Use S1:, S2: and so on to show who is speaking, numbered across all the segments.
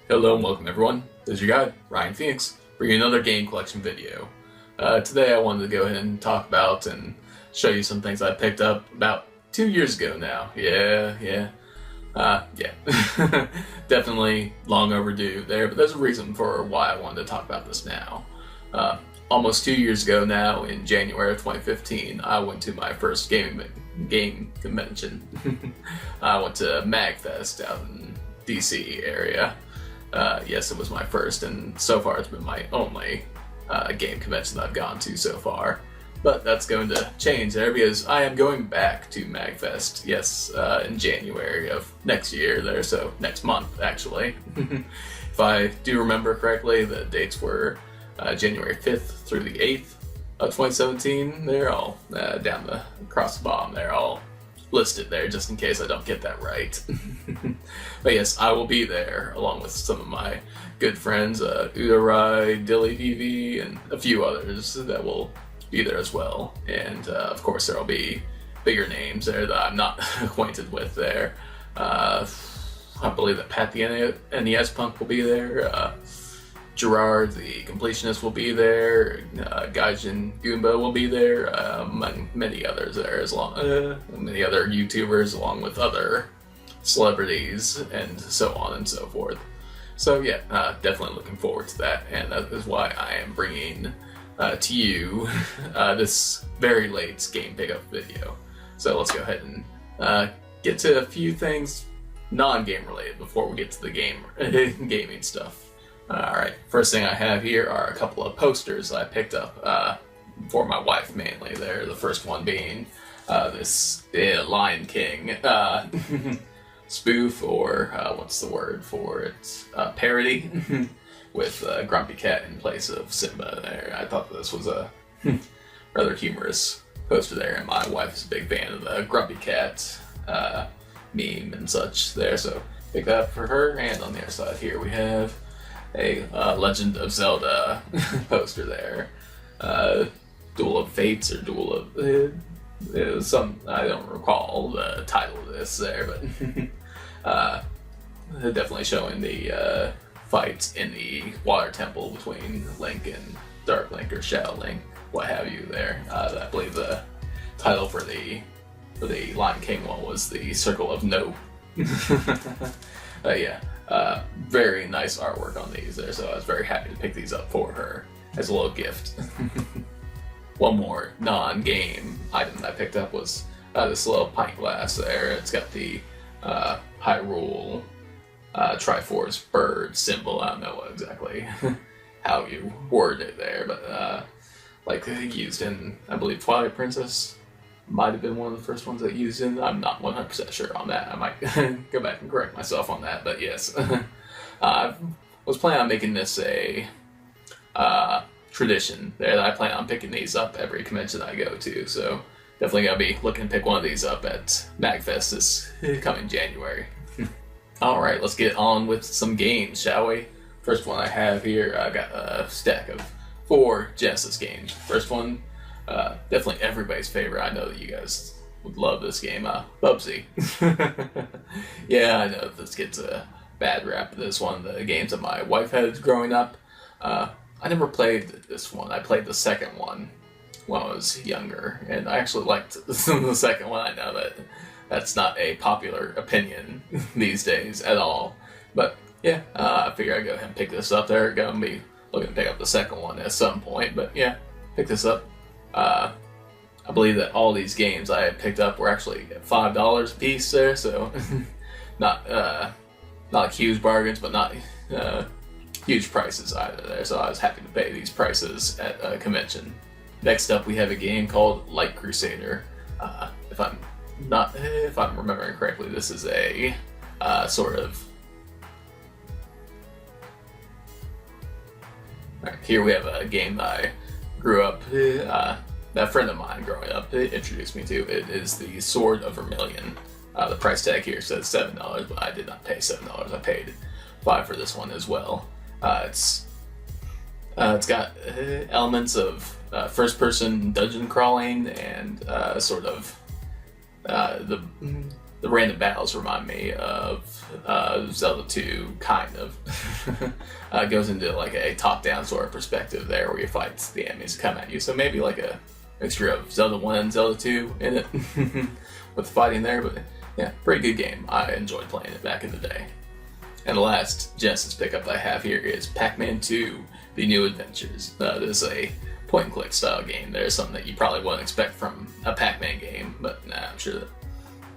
S1: Hello and welcome everyone. This is your guide, Ryan Phoenix, bringing another game collection video. Today I wanted to go ahead and talk about and show you some things I picked up about 2 years ago now. Yeah. Definitely long overdue there, but there's a reason for why I wanted to talk about this now. Almost 2 years ago now, in January of 2015, I went to my first game convention. I went to MAGfest out in DC area. Yes, it was my first, and so far it's been my only game convention that I've gone to so far. But that's going to change there because I am going back to MAGfest, yes, in January of next year there, so next month actually. If I do remember correctly, the dates were January 5th through the 8th of 2017. They're all down across the bottom, they're all listed there just in case I don't get that right. But yes, I will be there along with some of my good friends, Udarai, Dilly DV, and a few others that will be there as well. And of course there will be bigger names there that I'm not acquainted with there. I believe that Pat the NES Punk will be there. Gerard the Completionist will be there, Gaijin Goomba will be there, and many others there, many other YouTubers along with other celebrities and so on and so forth. So yeah, definitely looking forward to that, and that is why I am bringing to you this very late game pickup video. So let's go ahead and get to a few things non-game related before we get to the gaming stuff. Alright, first thing I have here are a couple of posters I picked up for my wife mainly there. The first one being this Lion King spoof, or what's the word for it? Parody, with Grumpy Cat in place of Simba there. I thought this was a rather humorous poster there, and my wife is a big fan of the Grumpy Cat meme and such there, so pick that up for her. And on the other side here we have a Legend of Zelda poster there. Duel of Fates or Duel of... it was some... I don't recall the title of this there, but definitely showing the fight in the Water Temple between Link and Dark Link or Shadow Link, what have you there. I believe the title for the Lion King one was the Circle of No. Yeah. Very nice artwork on these there, so I was very happy to pick these up for her as a little gift. One more non-game item that I picked up was this little pint glass there. It's got the Hyrule Triforce bird symbol. I don't know exactly how you word it there, but like used in, I believe, Twilight Princess might have been one of the first ones that used in. I'm not 100% sure on that. I might go back and correct myself on that, but yes. I was planning on making this a tradition there. I plan on picking these up every convention I go to, so definitely gonna be looking to pick one of these up at MAGfest this coming January. Alright, let's get on with some games, shall we? First one I have here, I got a stack of 4 Genesis games. First one, definitely everybody's favorite. I know that you guys would love this game, Bubsy. Yeah, I know this gets a bad rap. This one of the games that my wife had growing up. I never played this one. I played the second one when I was younger, and I actually liked the second one. I know that that's not a popular opinion these days at all, but yeah, I figure I'd go ahead and pick this up. They're gonna be looking to pick up the second one at some point, but yeah, pick this up. I believe that all these games I had picked up were actually $5 a piece there, so not huge bargains, but not huge prices either there, so I was happy to pay these prices at a convention. Next up we have a game called Light Crusader. If I'm remembering correctly, this is a sort of... Right, here we have a game that I grew up... that a friend of mine growing up introduced me to. It is the Sword of Vermilion. The price tag here says $7, but I did not pay $7. I paid $5 for this one as well. It's got elements of first-person dungeon crawling and sort of the the random battles remind me of Zelda 2, kind of. Goes into like a top-down sort of perspective there, where you fight the enemies that come at you. So maybe like a mixture of Zelda 1 and Zelda 2 in it, with the fighting there. But yeah, pretty good game. I enjoyed playing it back in the day. And the last Genesis pickup I have here is Pac-Man 2: The New Adventures. This is a point-and-click style game. There's something that you probably wouldn't expect from a Pac-Man game, but I'm sure that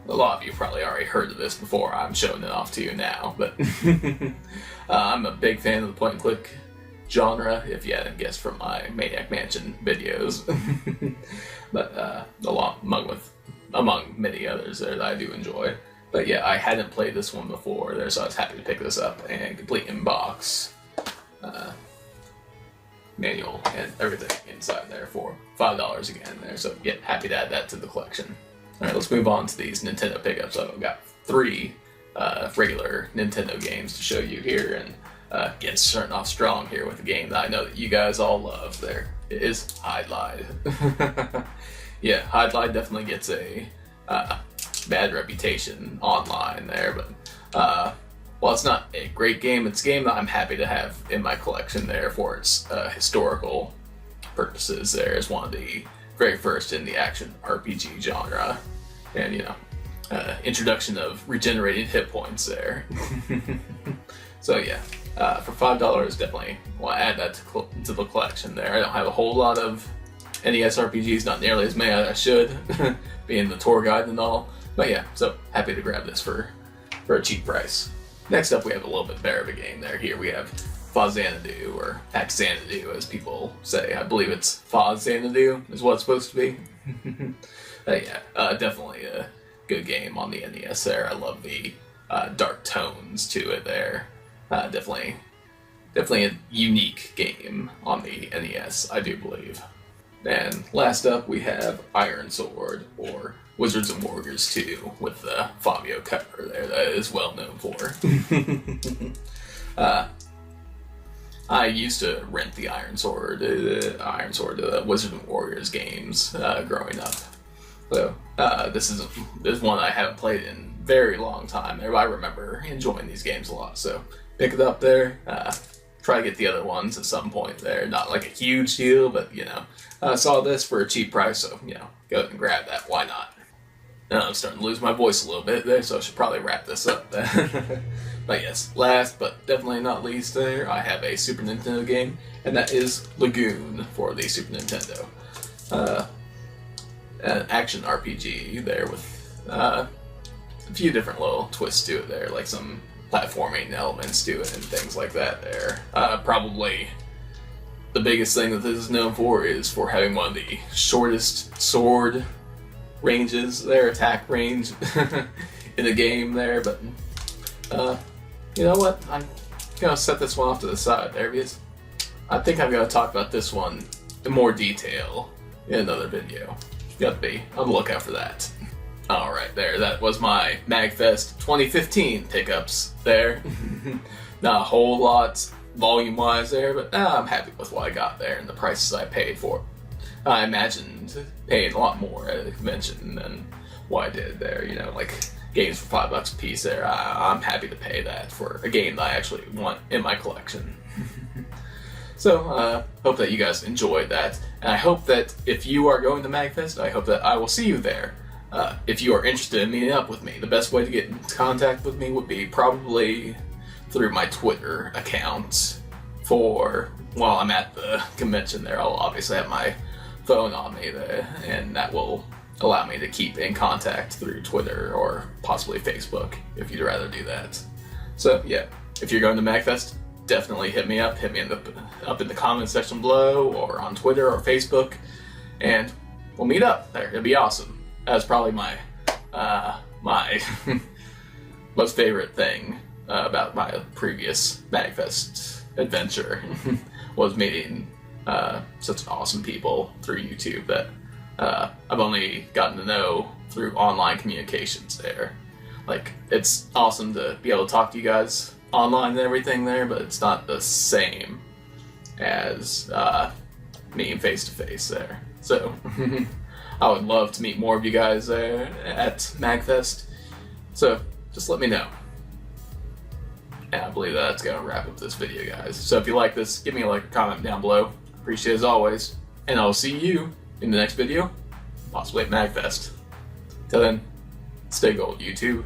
S1: a lot of you probably already heard of this before. I'm showing it off to you now, but I'm a big fan of the point-and-click genre, if you hadn't guessed from my Maniac Mansion videos. But among many others there that I do enjoy. But yeah, I hadn't played this one before there, so I was happy to pick this up, and complete in-box manual and everything inside there for $5 again there. So yeah, happy to add that to the collection. Alright, let's move on to these Nintendo pickups. I've got 3 regular Nintendo games to show you here, and getting starting off strong here with a game that I know that you guys all love there. It is Hydlide. Yeah, Hydlide definitely gets a bad reputation online there, but while it's not a great game, it's a game that I'm happy to have in my collection there for its historical purposes. There is one of the very first in the action RPG genre, and introduction of regenerated hit points there. So yeah, for $5, definitely want to add that to the collection there. I don't have a whole lot of NES RPGs, not nearly as many as I should, being the tour guide and all. But yeah, so happy to grab this for a cheap price. Next up, we have a little bit better of a game there. Here we have Fazanadu, or Pac-Xanadu, as people say. I believe it's Fazanadu is what it's supposed to be. Yeah, definitely a good game on the NES there. I love the dark tones to it there. Definitely a unique game on the NES, I do believe. And last up, we have Iron Sword, or Wizards and Warriors 2, with the Fabio cover there that is well known for. I used to rent the Iron Sword, Wizards and Warriors games growing up. So this is one I haven't played in a very long time. I remember enjoying these games a lot, so pick it up there. Try to get the other ones at some point there. Not like a huge deal, but saw this for a cheap price, so go ahead and grab that. Why not? I'm starting to lose my voice a little bit there, so I should probably wrap this up. But yes, last but definitely not least there, I have a Super Nintendo game, and that is Lagoon for the Super Nintendo. An action RPG there with a few different little twists to it there, like some platforming elements to it and things like that there. Probably the biggest thing that this is known for is for having one of the shortest sword ranges, their attack range in the game there, but you know what, I'm gonna set this one off to the side there, because I think I'm gonna talk about this one in more detail in another video. You have to be on the lookout for that. Alright there, that was my MAGfest 2015 pickups there. Not a whole lot volume-wise there, but I'm happy with what I got there and the prices I paid for it. I imagined paying a lot more at a convention than what I did there, like games for $5 a piece there. I'm happy to pay that for a game that I actually want in my collection. So, hope that you guys enjoyed that, and I hope that if you are going to MAGfest, I hope that I will see you there. If you are interested in meeting up with me, the best way to get in contact with me would be probably through my Twitter account. While I'm at the convention there, I'll obviously have my phone on me there, and that will allow me to keep in contact through Twitter or possibly Facebook if you'd rather do that. So yeah, if you're going to MAGfest, definitely hit me up. Hit me up in the comment section below, or on Twitter or Facebook, and we'll meet up there. It'll be awesome. That's probably my my most favorite thing about my previous MAGfest adventure was meeting such awesome people through YouTube that I've only gotten to know through online communications there. Like, it's awesome to be able to talk to you guys online and everything there, but it's not the same as meeting face to face there. So I would love to meet more of you guys there at MAGfest. So just let me know. And I believe that's going to wrap up this video, guys. So if you like this, give me a like or comment down below. Appreciate it as always. And I'll see you in the next video, possibly at MAGfest. Till then, stay gold, YouTube.